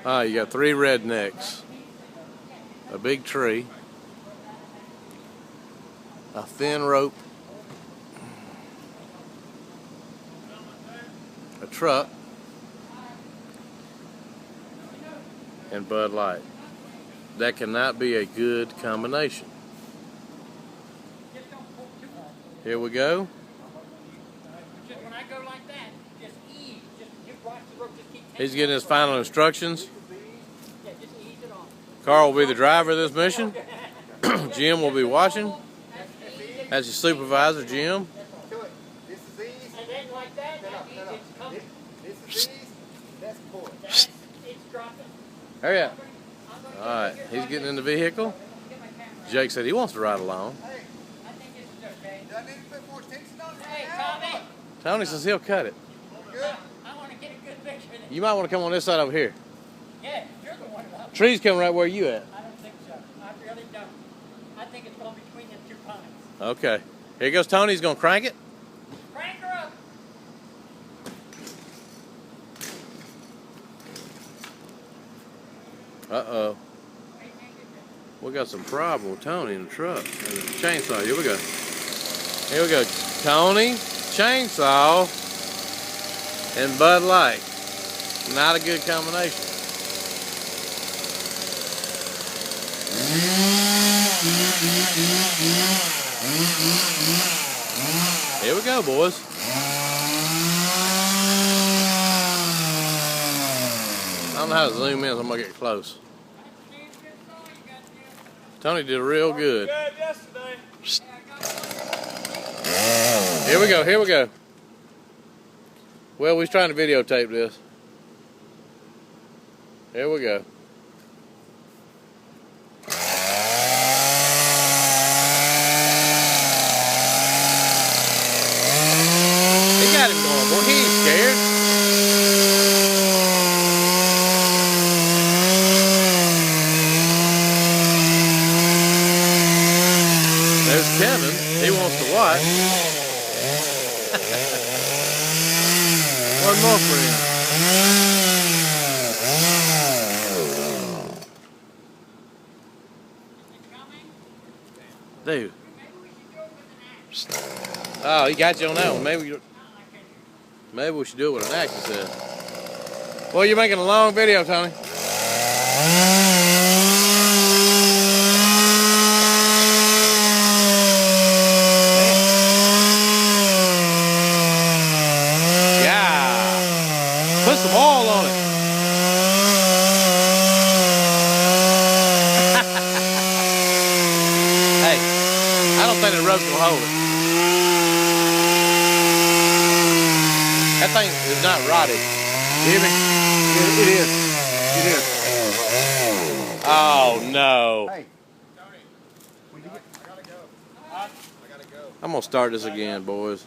You got 3 rednecks, a big tree, a thin rope, a truck, and Bud Light. That cannot be a good combination. Here we go. When I go like that, just ease. Just watch the rope. Just keep. He's getting his final instructions. Yeah, just ease it on. Carl will be the driver of this mission. Jim will be watching. That's your supervisor, Jim. This is ease. And then like that, it's coming. This is ease. That's pull. It's dropping. Hurry up. All right, he's getting in the vehicle. Jake said he wants to ride along. Hey, I think this is okay. Do I need to put more tension on it? Hey, Tommy. Tony says he'll cut it. Good. I want to get a good picture. You might want to come on this side over here. Yeah, you're the one about. Tree's coming right where you at. I don't think so. I really don't. I think it's going between the 2 pines. Okay. Here goes Tony. He's going to crank it. Crank her up. Uh-oh. We got some problem with Tony in the truck. And the chainsaw. Here we go. Here we go. Tony, chainsaw, and Bud Light. Not a good combination. Here we go, boys. I don't know how to zoom in, so I'm going to get close. Tony did real good. Here we go, here we go. Well, we was trying to videotape this. Here we go. He got him going, boy. He ain't scared. There's Kevin. He wants to watch. One more for him. Dude. Oh, he got you on that one. Maybe we should do it with an axe, he said. Well, you're making a long video, Tony. Yeah. Put some oil on it. Hey, I don't think the rope's gonna hold it. That thing is not rotted. You hear me? It is. It is. Oh no. Hey. Tony, I gotta go. I gotta go. I'm gonna start this again, boys.